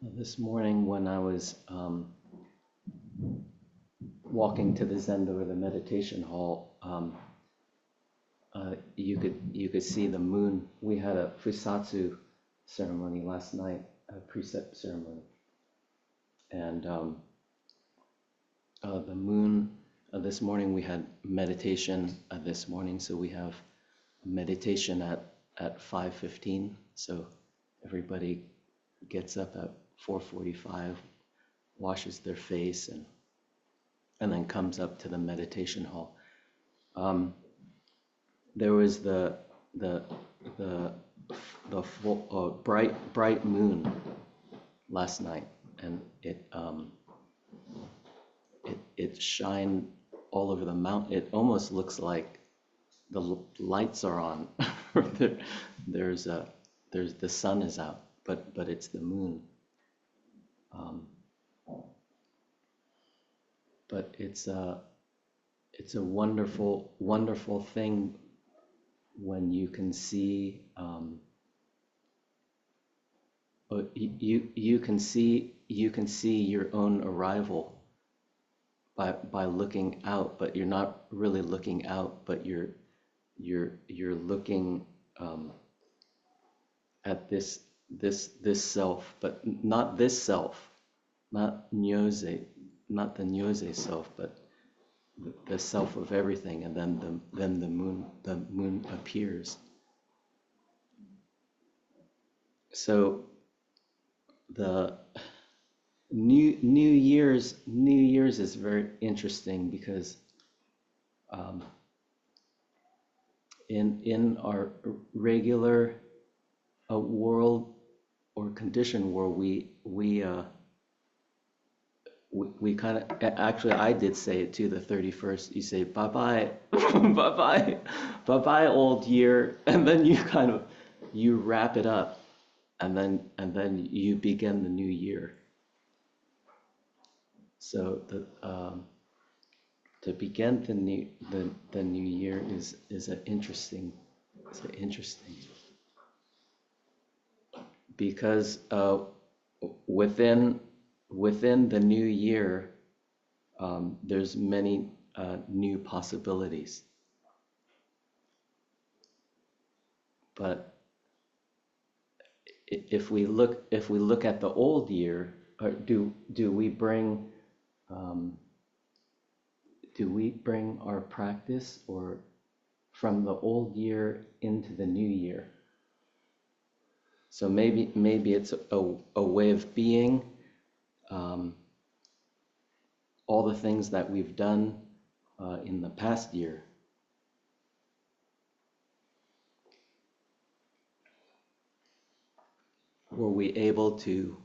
This morning when I was walking to the Zendo or the meditation hall, you could see the moon. We had a Fusatsu ceremony last night, a precept ceremony, and the moon. This morning we had meditation this morning, so we have meditation at 5:15. So everybody gets up at 4:45, washes their face, and then comes up to the meditation hall. There was the full, bright moon last night, and it shined all over the mountain. It almost looks like the lights are on. There's the sun is out, but it's the moon. But it's a wonderful thing when you can see you can see your own arrival by looking out, but you're not really looking out, but you're looking at this self, but not this self, not Nyoze, not the Nyoze self, but the self of everything, and then the moon appears. So the New Year's is very interesting because in our regular world or condition where we kind of, actually I did say it too, the 31st, you say bye-bye, bye-bye, bye-bye old year, and then you wrap it up, and then you begin the new year. So to begin the new year is interesting because within the new year there's many new possibilities, but if we look at the old year, or do we bring our practice or from the old year into the new year? So maybe it's a way of being, all the things that we've done in the past year. Were we able to,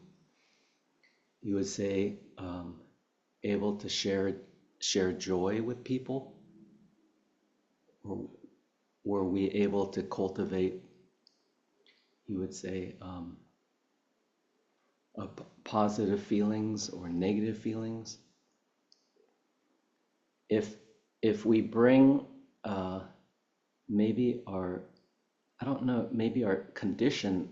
you would say, able to share joy with people? Or were we able to cultivate, you would say, positive feelings or negative feelings? If we bring maybe our, I don't know, maybe our conditioned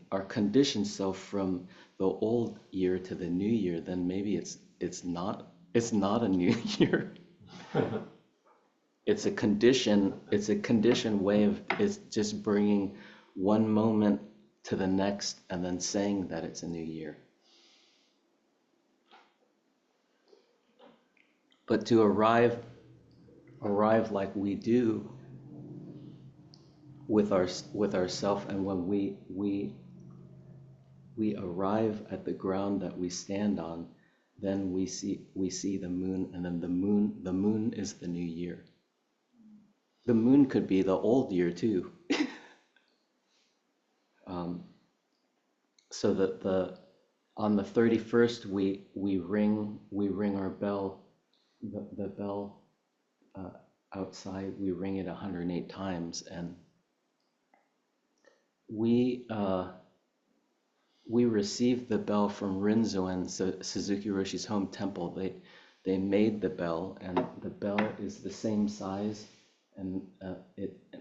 self from the old year to the new year, then maybe it's not a new year. It's a conditioned way of, it's just bringing one moment to the next and then saying that it's a new year. But to arrive like we do with ourself, and when we arrive at the ground that we stand on, then we see the moon, and then the moon is the new year. The moon could be the old year too. So that on the 31st we ring our bell, the bell outside, we ring it 108 times, and we received the bell from Rinzuen, Suzuki-roshi's home temple. They made the bell, and the bell is the same size, and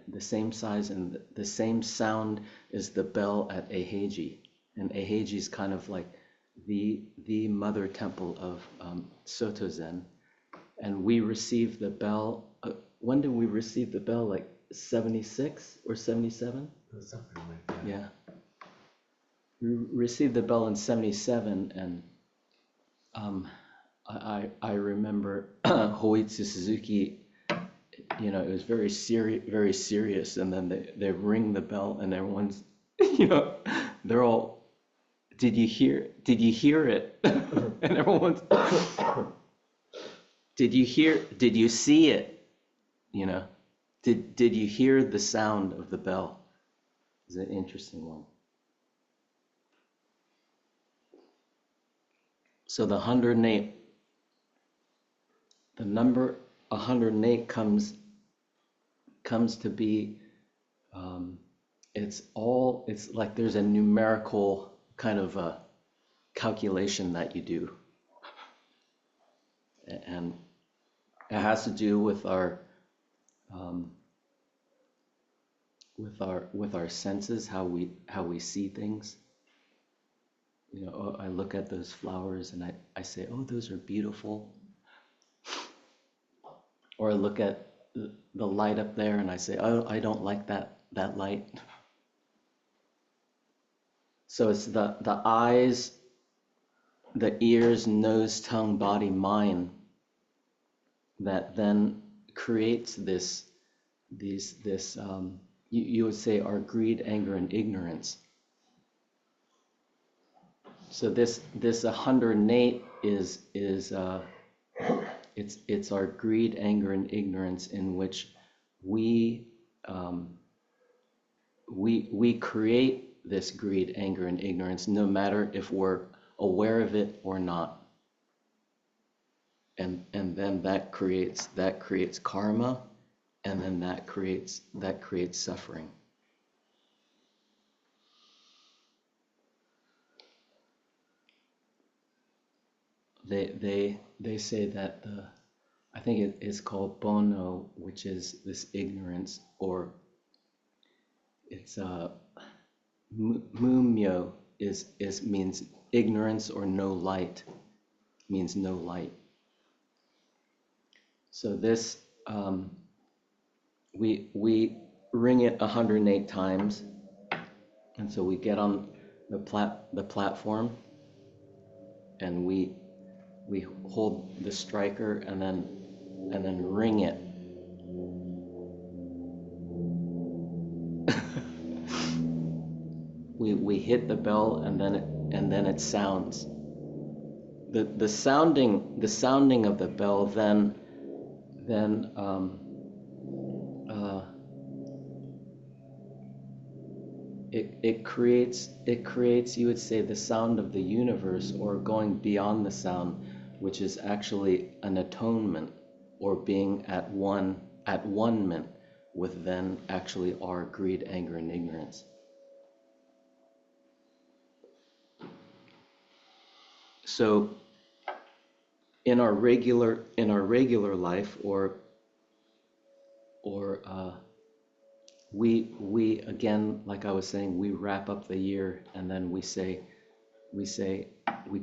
the same size and the same sound as the bell at Eiheiji. And Eiheiji is kind of like the mother temple of Soto Zen, and we received the bell. When did we receive the bell? Like 76 or 77? Something like that. Yeah. We received the bell in 77, and I remember Hoitsu Suzuki. It was very serious, and then they ring the bell, and everyone's, they're all, did you hear it? And everyone's, did you see it? Did you hear the sound of the bell? It's an interesting one. So the 108, the number 108 comes to be, it's like there's a numerical kind of a calculation that you do, and it has to do with our senses, how we see things. I look at those flowers and I say, oh, those are beautiful. Or I look at the light up there and I say, oh, I don't like that light. So it's the eyes, the ears, nose, tongue, body, mind that then creates this you would say our greed, anger, and ignorance. So this 108 is it's our greed, anger, and ignorance, in which we create this greed, anger, and ignorance, no matter if we're aware of it or not. And then that creates karma, and then that creates suffering. They say that I think it is called bono, which is this ignorance, or it's mumyo is means ignorance, or no light, means no light. So this we ring it 108 times, and so we get on the platform, and we hold the striker and then ring it. we hit the bell, and then it sounds. The sounding of the bell then it creates, you would say, the sound of the universe, or going beyond the sound, which is actually an atonement, or being at one-ment with then actually our greed, anger, and ignorance. So in our regular life, or we again, like I was saying, we wrap up the year, and then we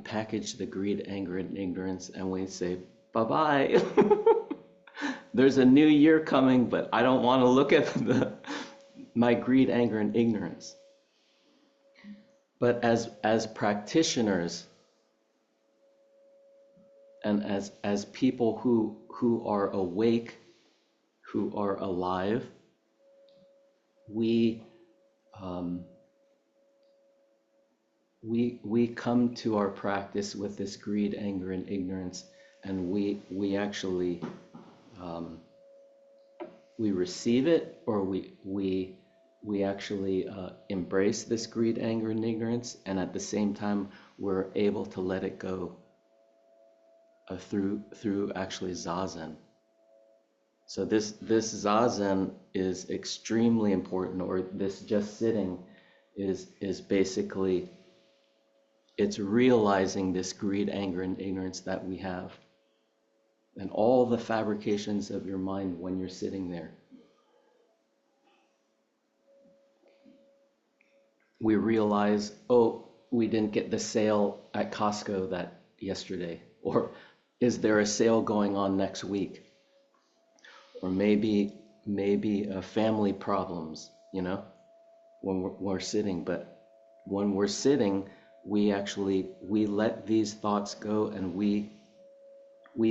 package the greed, anger, and ignorance, and we say, bye-bye. There's a new year coming, but I don't want to look at my greed, anger, and ignorance. But as practitioners, and as people who are awake, who are alive, we come to our practice with this greed, anger, and ignorance, and we actually we receive it, or we actually embrace this greed, anger, and ignorance, and at the same time we're able to let it go through actually zazen. So this zazen is extremely important, or this just sitting is basically, it's realizing this greed, anger, and ignorance that we have, and all the fabrications of your mind when you're sitting there. We realize, oh, we didn't get the sale at Costco that yesterday, or is there a sale going on next week, or maybe family problems, you know, when we're sitting. But when we're sitting, we let these thoughts go, and we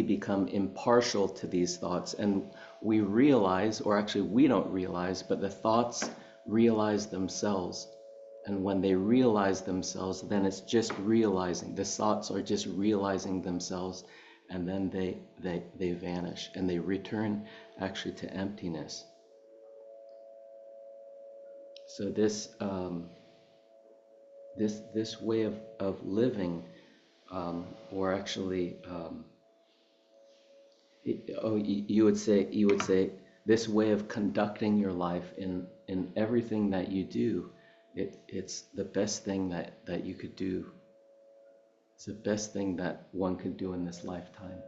become impartial to these thoughts, and we realize, or actually we don't realize, but the thoughts realize themselves. And when they realize themselves, then it's just realizing. The thoughts are just realizing themselves, and then they vanish, and they return actually to emptiness. So this this way of living, or actually, you would say this way of conducting your life in everything that you do, it's the best thing that you could do. It's the best thing that one could do in this lifetime.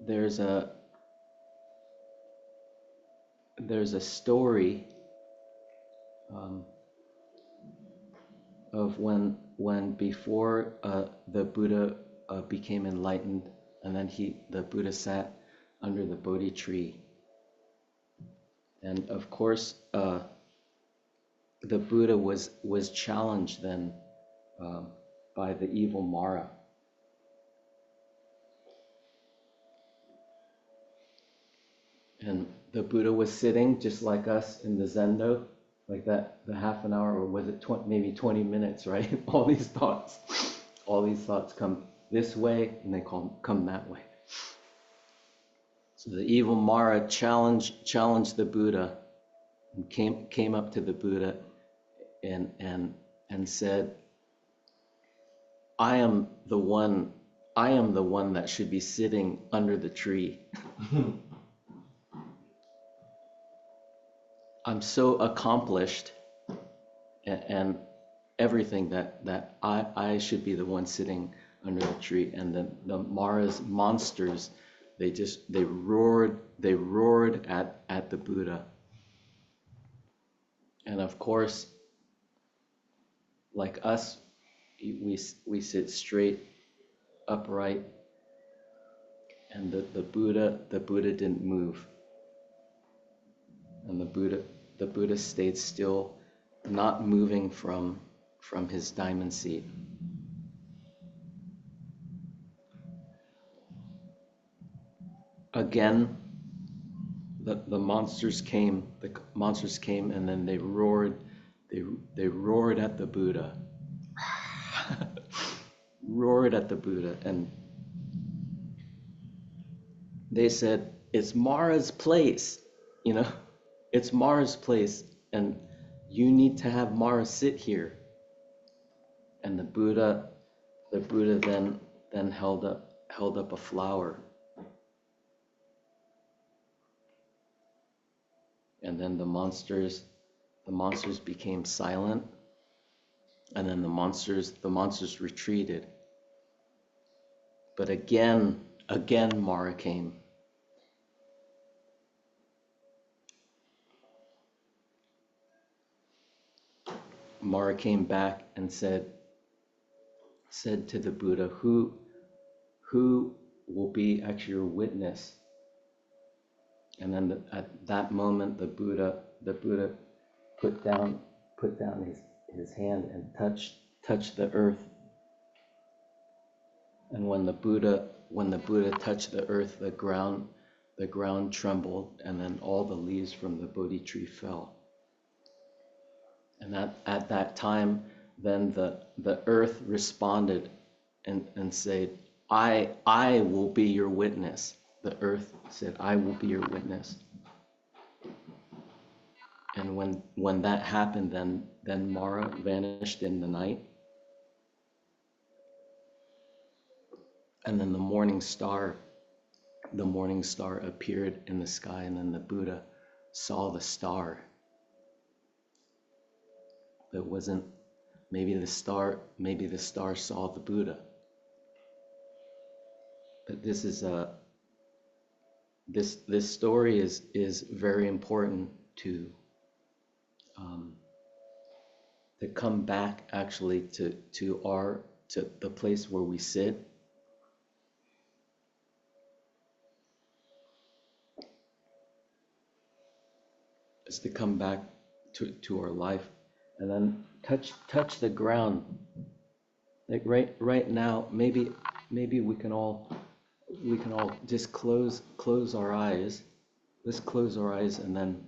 There's a story of when before the Buddha became enlightened, and then the Buddha sat under the Bodhi tree, and of course the Buddha was challenged then by the evil Mara. And the Buddha was sitting just like us in the zendo, like that, the half an hour, or was it maybe 20 minutes, right? All these thoughts come this way, and they come that way. So the evil Mara challenged the Buddha, and came up to the Buddha and said, I am the one that should be sitting under the tree. I'm so accomplished and everything that I should be the one sitting under the tree. And then the Mara's monsters, they roared at the Buddha. And of course, like us, we sit straight, upright, and the Buddha didn't move. And the Buddha stayed still, not moving from his diamond seat. Again, the monsters came. The monsters came, and then they roared at the Buddha. Roared at the Buddha, and they said, "It's Mara's place, you know." It's Mara's place, and you need to have Mara sit here. And the Buddha then held up a flower. And then the monsters became silent, and then the monsters retreated. But again Mara came. Mara came back and said to the Buddha, who will be actually your witness? And then at that moment, the Buddha put down his hand and touched the earth. And when the Buddha touched the earth, the ground trembled, and then all the leaves from the Bodhi tree fell. And at that time, then the earth responded and said, I will be your witness. The earth said, I will be your witness. And when that happened, then Mara vanished in the night. And then the morning star appeared in the sky, and then the Buddha saw the star. That wasn't, maybe the star saw the Buddha. But this is this story is very important to come back actually to the place where we sit, is to come back to our life, and then touch the ground. Like right now, maybe we can all just close our eyes. Let's close our eyes and then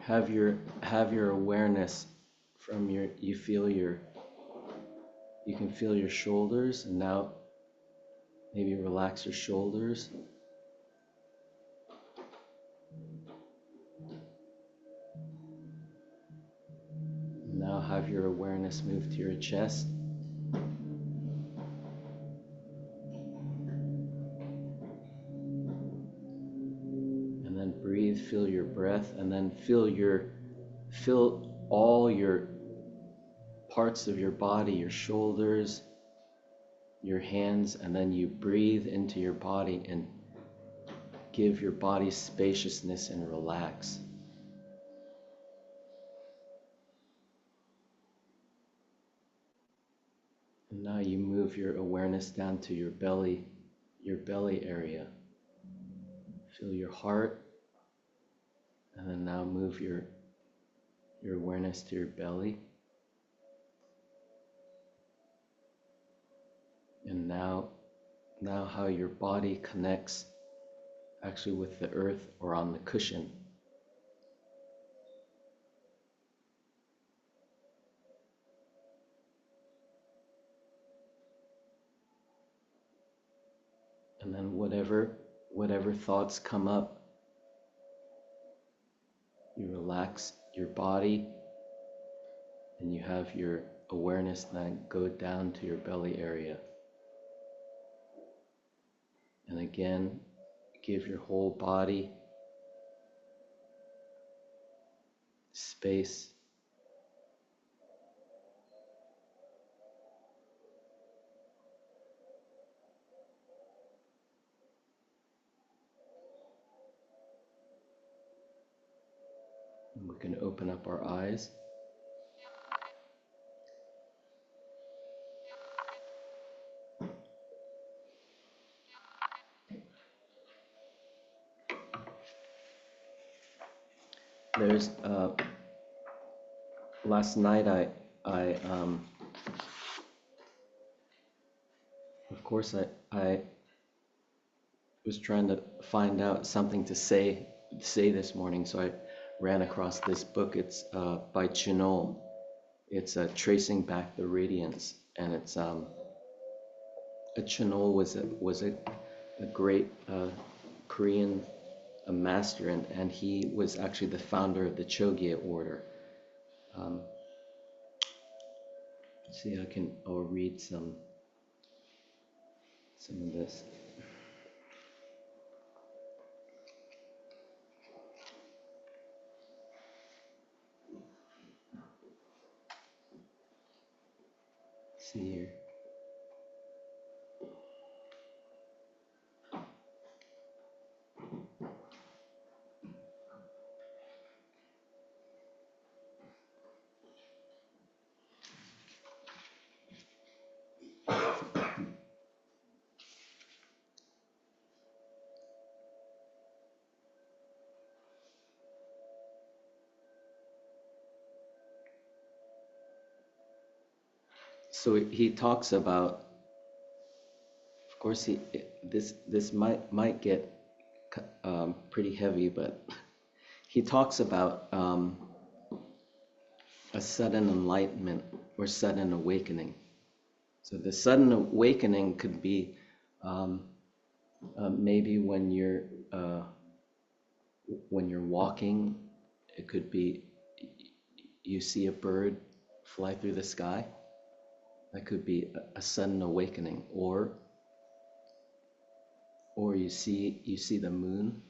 have your awareness from you can feel your shoulders, and now maybe relax your shoulders. Now have your awareness move to your chest. And then breathe, feel your breath, and then feel all your parts of your body, your shoulders, your hands, and then you breathe into your body and give your body spaciousness and relax. And now you move your awareness down to your belly area. Feel your heart, and then now move your awareness to your belly. And now how your body connects actually with the earth or on the cushion. And then whatever thoughts come up, you relax your body and you have your awareness then go down to your belly area. And again, give your whole body space. And we can open up our eyes. There's last night I of course I was trying to find out something to say this morning, so I ran across this book. It's by Nyoze. It's Tracing Back the Radiance, and it's Nyoze was a great Korean master, and he was actually the founder of the Chogyam order. See, I'll read some of this. See here. So he talks about, of course, this might get pretty heavy, but he talks about a sudden enlightenment or sudden awakening. So the sudden awakening could be maybe when you're walking. It could be you see a bird fly through the sky. That could be a sudden awakening, or you see the moon,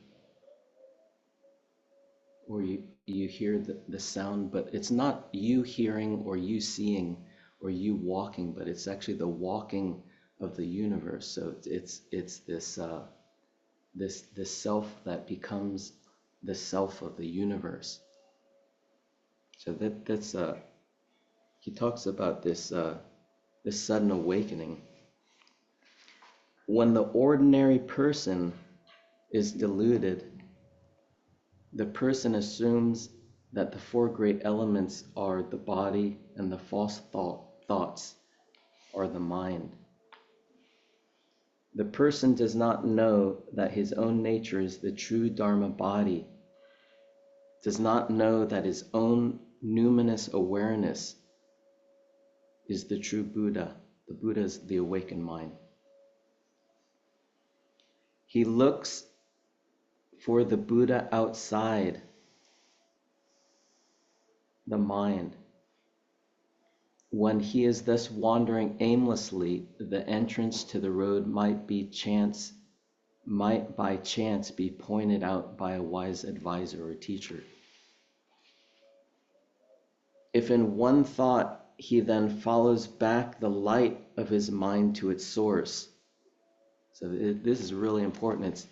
or you hear the sound, but it's not you hearing or you seeing or you walking, but it's actually the walking of the universe. So it's this this self that becomes the self of the universe. So that's he talks about this sudden awakening. When the ordinary person is deluded, the person assumes that the four great elements are the body and the false thoughts are the mind. The person does not know that his own nature is the true Dharma body, does not know that his own numinous awareness is the true Buddha. The Buddha is the awakened mind. He looks for the Buddha outside the mind. When he is thus wandering aimlessly, the entrance to the road might by chance be pointed out by a wise advisor or teacher. If in one thought he then follows back the light of his mind to its source. So this is really important.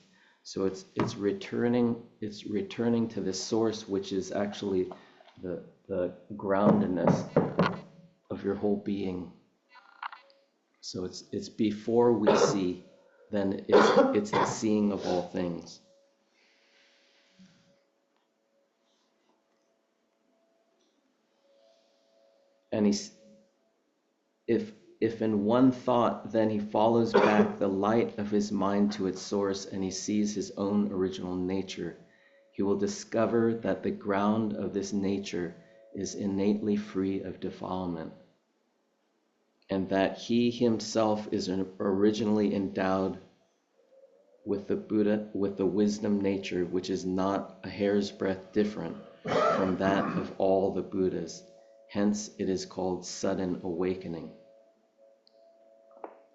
It's returning to the source, which is actually the groundedness of your whole being. So it's before we see, then it's the seeing of all things. And if in one thought, then he follows back the light of his mind to its source and he sees his own original nature, he will discover that the ground of this nature is innately free of defilement, and that he himself is originally endowed with the Buddha, with the wisdom nature, which is not a hair's breadth different from that of all the Buddhas. Hence, it is called sudden awakening.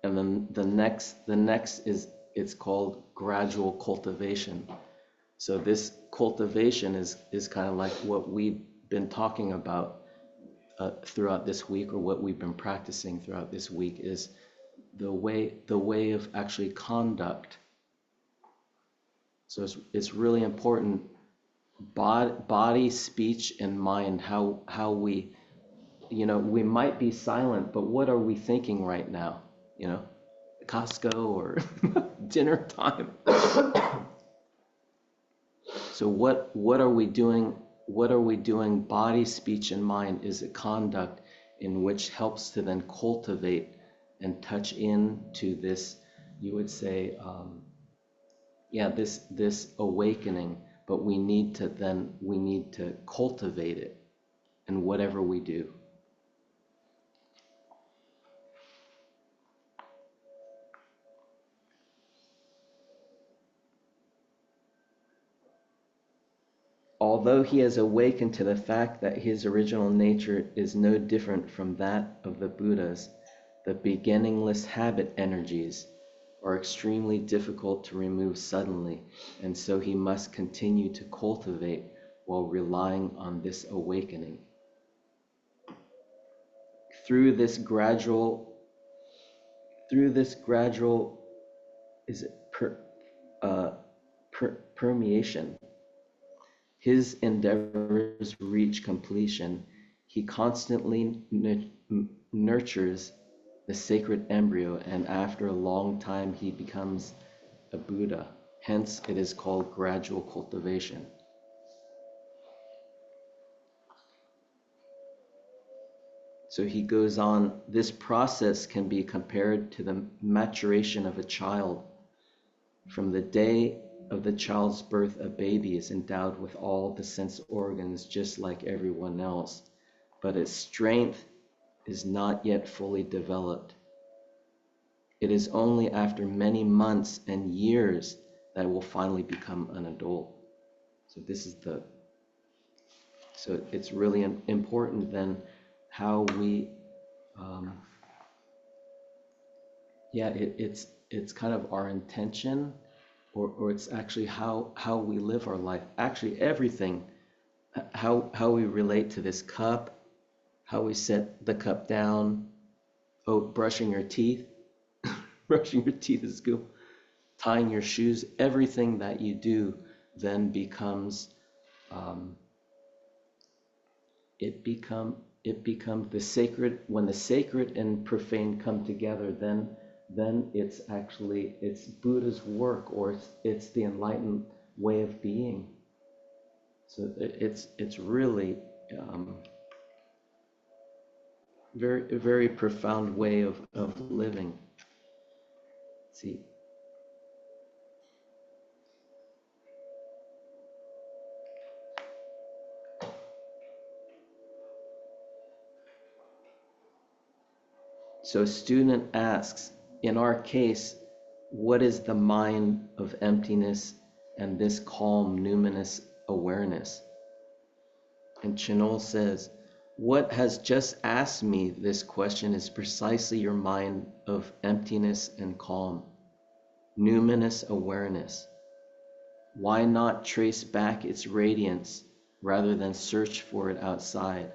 And then the next is, it's called gradual cultivation. So this cultivation is kind of like what we've been talking about throughout this week, or what we've been practicing throughout this week, is the way of actually conduct. So it's really important. Body, speech, and mind. How we, we might be silent, but what are we thinking right now? Costco or dinner time. So what are we doing? What are we doing? Body, speech, and mind is a conduct in which helps to then cultivate and touch into this, you would say, this awakening. But we need to cultivate it in whatever we do. Although he has awakened to the fact that his original nature is no different from that of the Buddhas, the beginningless habit energies are extremely difficult to remove suddenly, and so he must continue to cultivate while relying on this awakening. Through this gradual permeation, his endeavors reach completion. He constantly nurtures the sacred embryo, and after a long time he becomes a Buddha. Hence, it is called gradual cultivation. So he goes on, this process can be compared to the maturation of a child. From the day of the child's birth, a baby is endowed with all the sense organs just like everyone else, but its strength is not yet fully developed. It is only after many months and years that it will finally become an adult. So it's really important then how we, it's kind of our intention, or it's actually how we live our life. Actually, everything, how we relate to this cup, how we set the cup down. Oh, brushing your teeth. Brushing your teeth is cool. tying your shoes, everything that you do then becomes, it becomes the sacred. When the sacred and profane come together, then it's actually, it's Buddha's work, or it's the enlightened way of being. So it's really a very profound way of living. See, so a student asks, in our case, what is the mind of emptiness and this calm, numinous awareness? And Chinol says, what has just asked me this question is precisely your mind of emptiness and calm, numinous awareness. Why not trace back its radiance rather than search for it outside?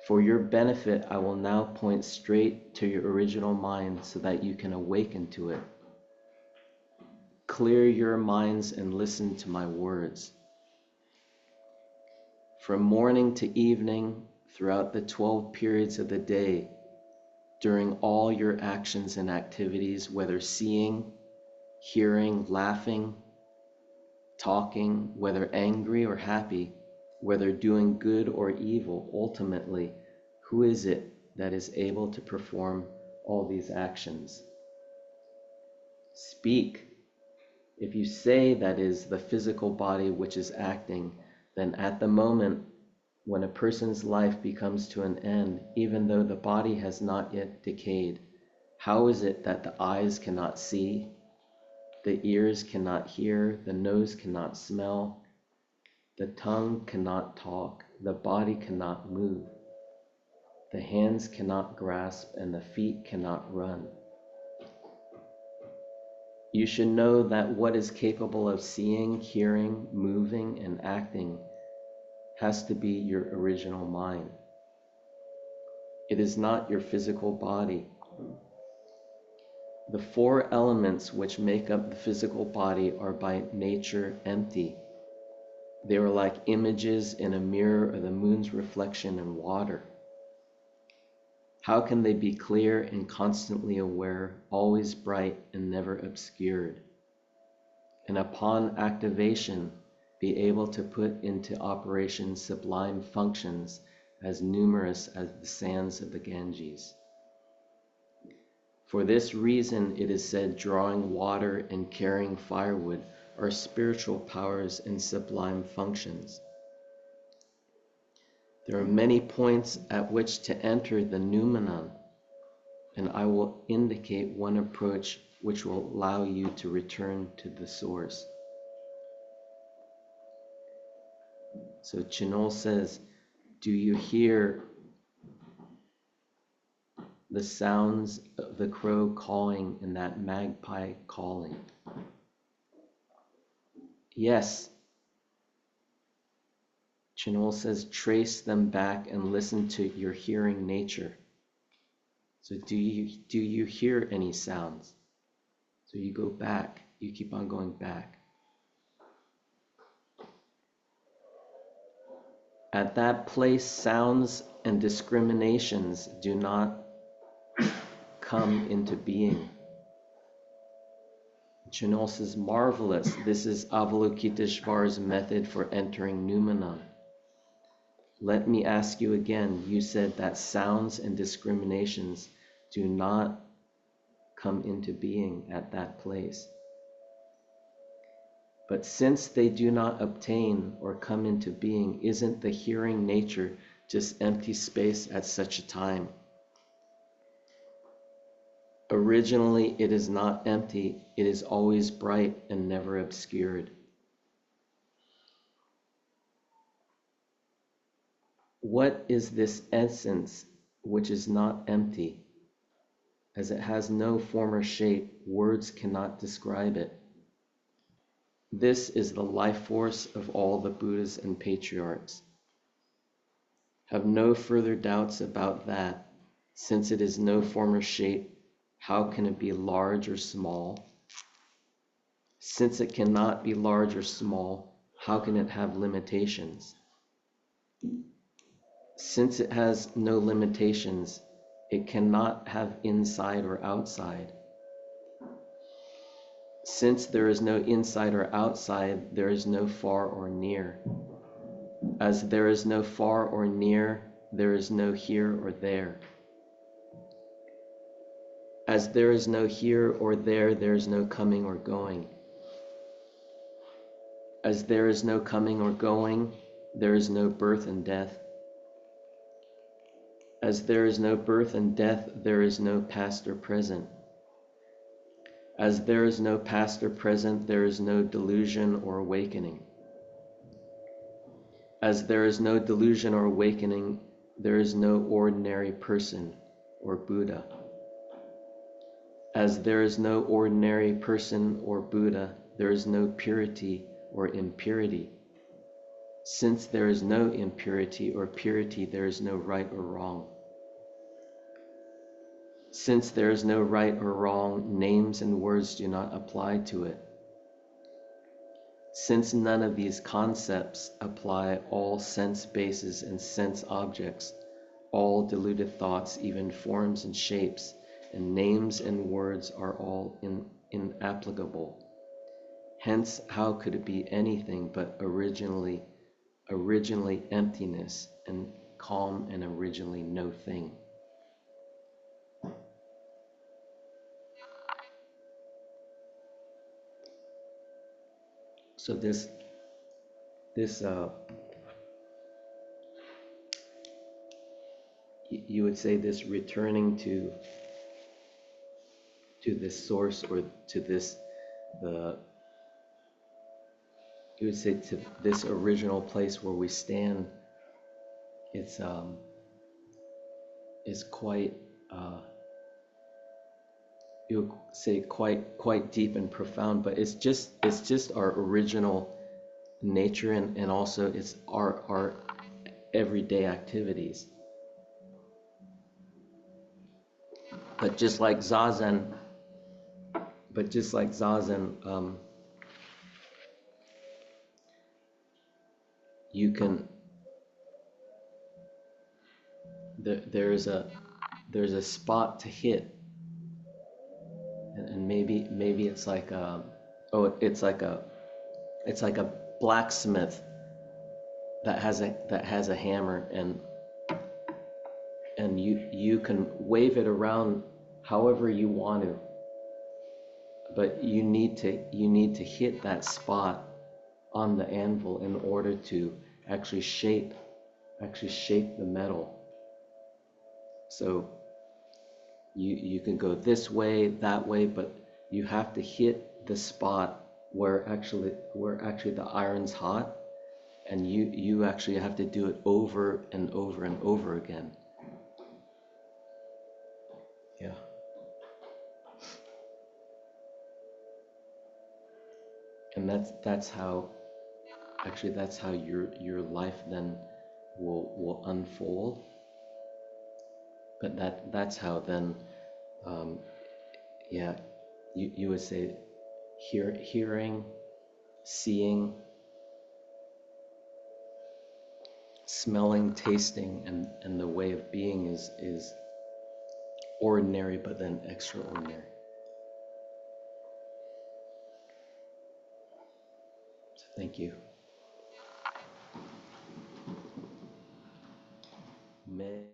For your benefit, I will now point straight to your original mind so that you can awaken to it. Clear your minds and listen to my words. From morning to evening, throughout the 12 periods of the day, during all your actions and activities, whether seeing, hearing, laughing, talking, whether angry or happy, whether doing good or evil, ultimately, who is it that is able to perform all these actions? Speak. If you say that is the physical body which is acting, then at the moment when a person's life becomes to an end, even though the body has not yet decayed, how is it that the eyes cannot see, the ears cannot hear, the nose cannot smell, the tongue cannot talk, the body cannot move, the hands cannot grasp, and the feet cannot run? You should know that what is capable of seeing, hearing, moving, and acting has to be your original mind. It is not your physical body. The four elements which make up the physical body are by nature empty. They are like images in a mirror of the moon's reflection in water. How can they be clear and constantly aware, always bright and never obscured? And upon activation, be able to put into operation sublime functions as numerous as the sands of the Ganges. For this reason, it is said drawing water and carrying firewood are spiritual powers and sublime functions. There are many points at which to enter the noumenon, and I will indicate one approach which will allow you to return to the source. So Chinol says, do you hear the sounds of the crow calling and that magpie calling? Yes. Chinol says, trace them back and listen to your hearing nature. So do you hear any sounds? So you go back, you keep on going back. At that place, sounds and discriminations do not come into being. Chinol says, marvelous, this is Avalokiteshvara's method for entering noumenon. Let me ask you again, you said that sounds and discriminations do not come into being at that place. But since they do not obtain or come into being, isn't the hearing nature just empty space at such a time? Originally, it is not empty, it is always bright and never obscured. What is this essence which is not empty? As it has no form or shape, words cannot describe it. This is the life force of all the Buddhas and patriarchs. Have no further doubts about that, since it is no form or shape. how can it be large or small? Since it cannot be large or small, how can it have limitations? Since it has no limitations, it cannot have inside or outside. Since there is no inside or outside, there is no far or near. As there is no far or near, there is no here or there. As there is no here or there, there is no coming or going. As there is no coming or going, there is no birth and death. As there is no birth and death, there is no past or present. As there is no past or present, there is no delusion or awakening. As there is no delusion or awakening, there is no ordinary person or Buddha. As there is no ordinary person or Buddha, there is no purity or impurity. Since there is no impurity or purity, there is no right or wrong. Since there is no right or wrong, names and words do not apply to it. Since none of these concepts apply, all sense bases and sense objects, all deluded thoughts, even forms and shapes, and names and words are all inapplicable. Hence, how could it be anything but originally emptiness and calm and originally no thing? So this you would say this returning to this source, or to this, you would say to this original place where we stand, it's is quite you would say quite deep and profound, but it's just our original nature, and also it's our everyday activities. But just like Zazen, you can, there's a spot to hit, and maybe it's like it's like a blacksmith that has a hammer, and you can wave it around however you want to, but you need to hit that spot on the anvil in order to actually shape the metal. So you can go this way, that way, but you have to hit the spot where actually the iron's hot, and you actually have to do it over and over and over again. Yeah. And that's how your life then will unfold. But that's how then you would say hearing, seeing, smelling, tasting, and the way of being is ordinary, but then extraordinary. So thank you. May